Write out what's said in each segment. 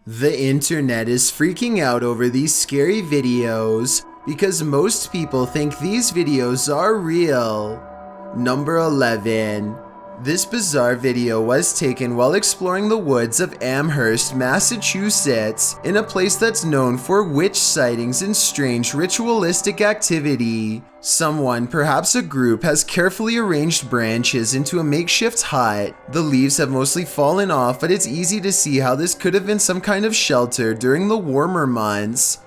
The internet is freaking out over these scary videos because most people think these videos are real. Number 11. This bizarre video was taken while exploring the woods of Amherst, Massachusetts, in a place that's known for witch sightings and strange ritualistic activity. Someone, perhaps a group, has carefully arranged branches into a makeshift hut. The leaves have mostly fallen off, but it's easy to see how this could have been some kind of shelter during the warmer months.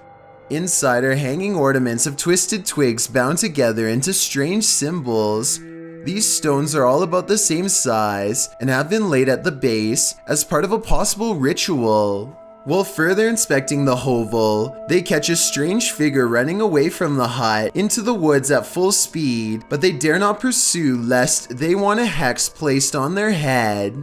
Inside are hanging ornaments of twisted twigs bound together into strange symbols. These stones are all about the same size and have been laid at the base as part of a possible ritual. While further inspecting the hovel, they catch a strange figure running away from the hut into the woods at full speed, but they dare not pursue lest they want a hex placed on their head.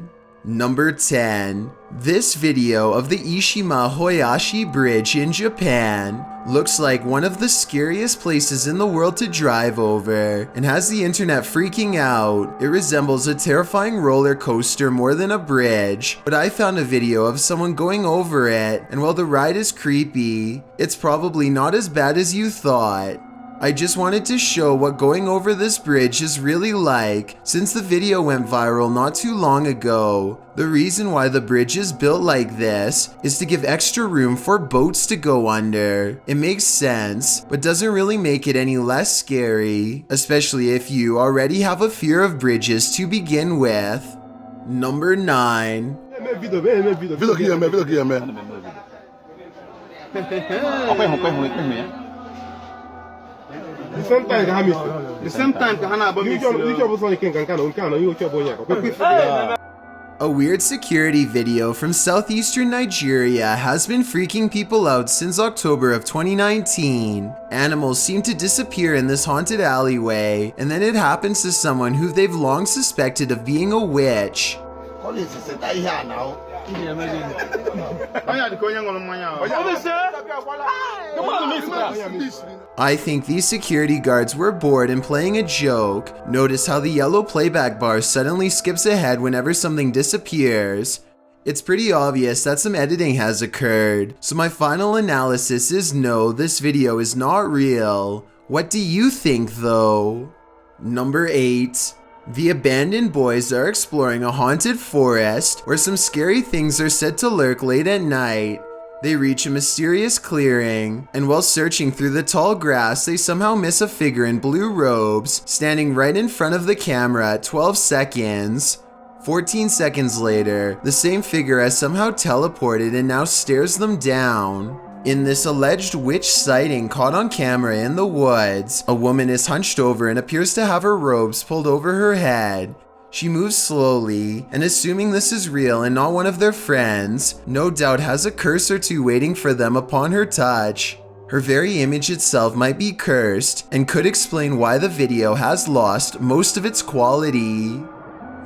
Number 10. This video of the Ishima Hoyashi Bridge in Japan looks like one of the scariest places in the world to drive over and has the internet freaking out. It resembles a terrifying roller coaster more than a bridge, but I found a video of someone going over it, and while the ride is creepy, it's probably not as bad as you thought. I just wanted to show what going over this bridge is really like, since the video went viral not too long ago. The reason why the bridge is built like this is to give extra room for boats to go under. It makes sense, but doesn't really make it any less scary, especially if you already have a fear of bridges to begin with. Number 9. A weird security video from southeastern Nigeria has been freaking people out since October of 2019. Animals seem to disappear in this haunted alleyway, and then it happens to someone who they've long suspected of being a witch. I think these security guards were bored and playing a joke. Notice how the yellow playback bar suddenly skips ahead whenever something disappears. It's pretty obvious that some editing has occurred, so my final analysis is no, this video is not real. What do you think though? Number 8. The abandoned boys are exploring a haunted forest where some scary things are said to lurk late at night. They reach a mysterious clearing, and while searching through the tall grass, they somehow miss a figure in blue robes standing right in front of the camera at 12 seconds. 14 seconds later, the same figure has somehow teleported and now stares them down. In this alleged witch sighting caught on camera in the woods, a woman is hunched over and appears to have her robes pulled over her head. She moves slowly, and assuming this is real and not one of their friends, no doubt has a curse or two waiting for them upon her touch. Her very image itself might be cursed, and could explain why the video has lost most of its quality.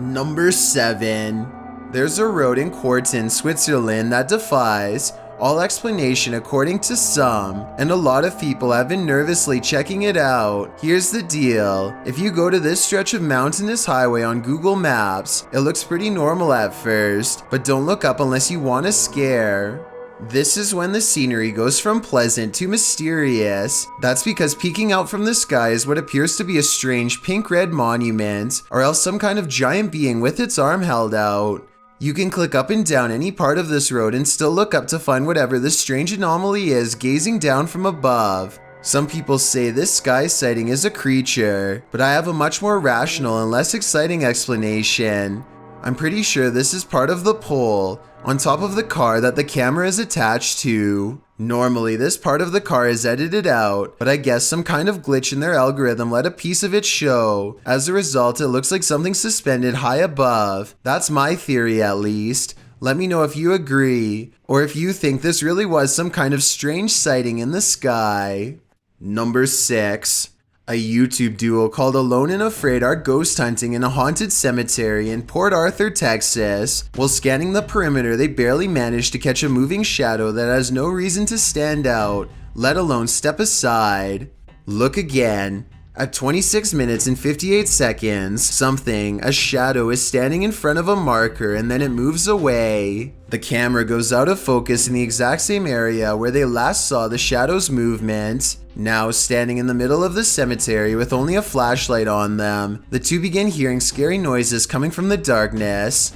Number 7. There's a road in Quarten, Switzerland that defies all explanation according to some, and a lot of people have been nervously checking it out. Here's the deal. If you go to this stretch of mountainous highway on Google Maps, it looks pretty normal at first, but don't look up unless you want a scare. This is when the scenery goes from pleasant to mysterious. That's because peeking out from the sky is what appears to be a strange pink-red monument, or else some kind of giant being with its arm held out. You can click up and down any part of this road and still look up to find whatever this strange anomaly is gazing down from above. Some people say this sky sighting is a creature, but I have a much more rational and less exciting explanation. I'm pretty sure this is part of the pole on top of the car that the camera is attached to. Normally, this part of the car is edited out, but I guess some kind of glitch in their algorithm let a piece of it show. As a result, it looks like something suspended high above. That's my theory at least. Let me know if you agree, or if you think this really was some kind of strange sighting in the sky. Number 6. A YouTube duo called Alone and Afraid are ghost hunting in a haunted cemetery in Port Arthur, Texas. While scanning the perimeter, they barely manage to catch a moving shadow that has no reason to stand out, let alone step aside. Look again. At 26 minutes and 58 seconds, a shadow is standing in front of a marker and then it moves away. The camera goes out of focus in the exact same area where they last saw the shadow's movement. Now standing in the middle of the cemetery with only a flashlight on them, the two begin hearing scary noises coming from the darkness.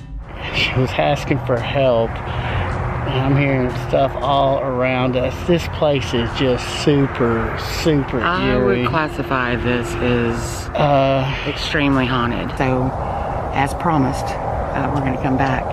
She was asking for help. I'm hearing stuff all around us. This place is just super eerie. I would classify this as extremely haunted. So, as promised, we're going to come back.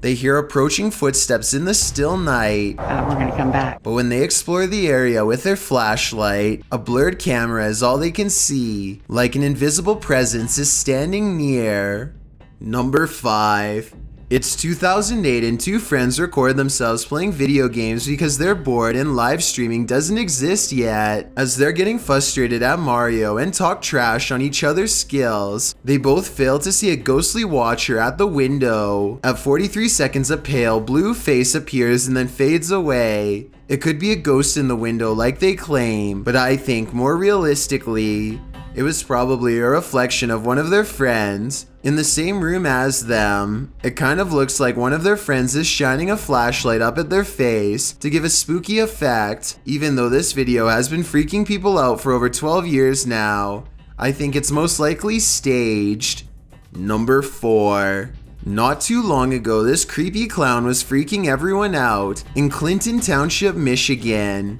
They hear approaching footsteps in the still night. We're going to come back. But when they explore the area with their flashlight, a blurred camera is all they can see, like an invisible presence is standing near. Number 5. It's 2008 and two friends record themselves playing video games because they're bored and live streaming doesn't exist yet. As they're getting frustrated at Mario and talk trash on each other's skills, they both fail to see a ghostly watcher at the window. At 43 seconds, a pale blue face appears and then fades away. It could be a ghost in the window like they claim, but I think more realistically, it was probably a reflection of one of their friends in the same room as them. It kind of looks like one of their friends is shining a flashlight up at their face to give a spooky effect. Even though this video has been freaking people out for over 12 years now, I think it's most likely staged. Number 4. Not too long ago, this creepy clown was freaking everyone out in Clinton Township, Michigan.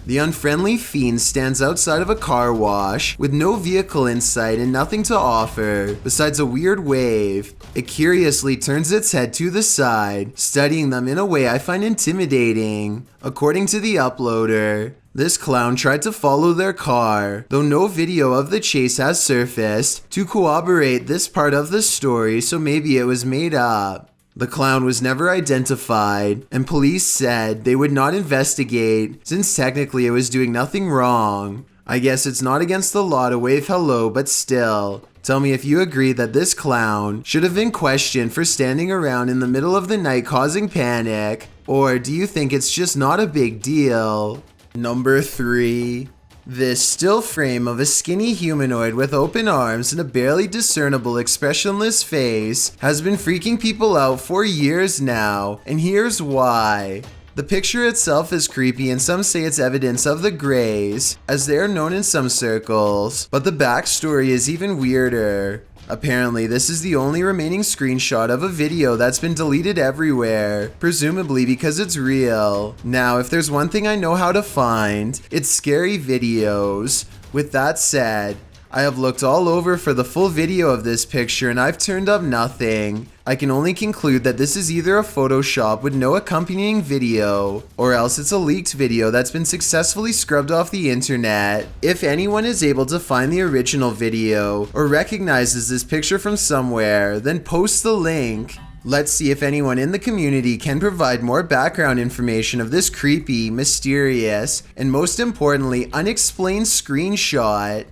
The unfriendly fiend stands outside of a car wash with no vehicle in sight and nothing to offer besides a weird wave. It curiously turns its head to the side, studying them in a way I find intimidating. According to the uploader, this clown tried to follow their car, though no video of the chase has surfaced to corroborate this part of the story, so maybe it was made up. The clown was never identified, and police said they would not investigate since technically it was doing nothing wrong. I guess it's not against the law to wave hello, but still, tell me if you agree that this clown should have been questioned for standing around in the middle of the night causing panic, or do you think it's just not a big deal? Number 3. This still frame of a skinny humanoid with open arms and a barely discernible expressionless face has been freaking people out for years now, and here's why. The picture itself is creepy and some say it's evidence of the Greys, as they are known in some circles, but the backstory is even weirder. Apparently, this is the only remaining screenshot of a video that's been deleted everywhere, presumably because it's real. Now, if there's one thing I know how to find, it's scary videos. With that said, I have looked all over for the full video of this picture and I've turned up nothing. I can only conclude that this is either a Photoshop with no accompanying video, or else it's a leaked video that's been successfully scrubbed off the internet. If anyone is able to find the original video, or recognizes this picture from somewhere, then post the link. Let's see if anyone in the community can provide more background information of this creepy, mysterious, and most importantly, unexplained screenshot.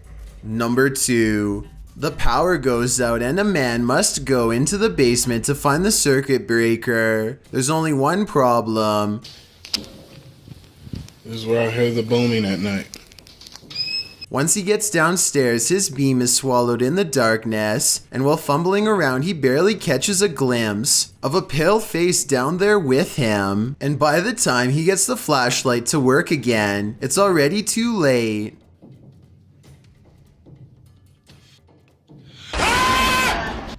Number 2. The power goes out and a man must go into the basement to find the circuit breaker. There's only one problem. This is where I heard the booming at night. Once he gets downstairs, his beam is swallowed in the darkness, and while fumbling around, he barely catches a glimpse of a pale face down there with him. And by the time he gets the flashlight to work again, it's already too late.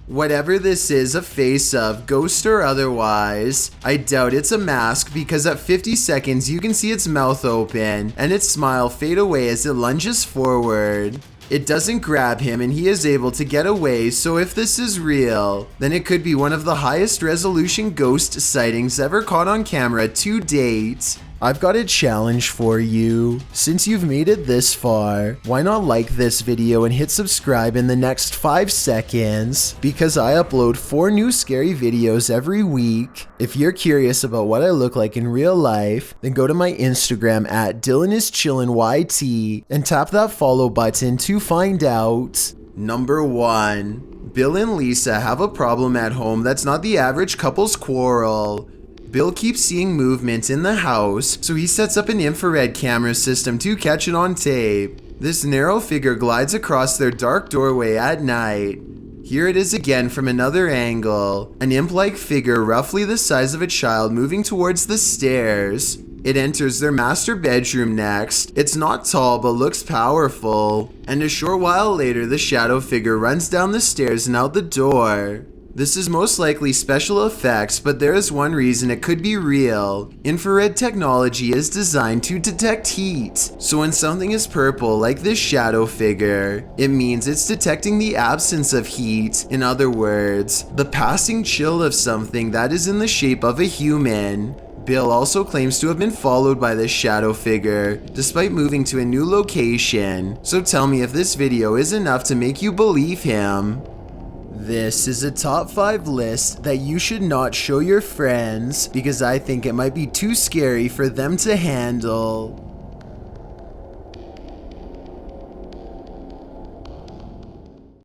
Whatever this is, a face of, ghost or otherwise, I doubt it's a mask because at 50 seconds you can see its mouth open and its smile fade away as it lunges forward. It doesn't grab him and he is able to get away, so if this is real, then it could be one of the highest resolution ghost sightings ever caught on camera to date. I've got a challenge for you. Since you've made it this far, why not like this video and hit subscribe in the next 5 seconds? Because I upload 4 new scary videos every week. If you're curious about what I look like in real life, then go to my Instagram at DylanIsChillinYT and tap that follow button to find out. Number 1. Bill and Lisa have a problem at home that's not the average couple's quarrel. Bill keeps seeing movement in the house, so he sets up an infrared camera system to catch it on tape. This narrow figure glides across their dark doorway at night. Here it is again from another angle, an imp-like figure roughly the size of a child moving towards the stairs. It enters their master bedroom next. It's not tall but looks powerful. And a short while later, the shadow figure runs down the stairs and out the door. This is most likely special effects, but there is one reason it could be real. Infrared technology is designed to detect heat. So when something is purple like this shadow figure, it means it's detecting the absence of heat. In other words, the passing chill of something that is in the shape of a human. Bill also claims to have been followed by this shadow figure, despite moving to a new location. So tell me if this video is enough to make you believe him. This is a top 5 list that you should not show your friends because I think it might be too scary for them to handle.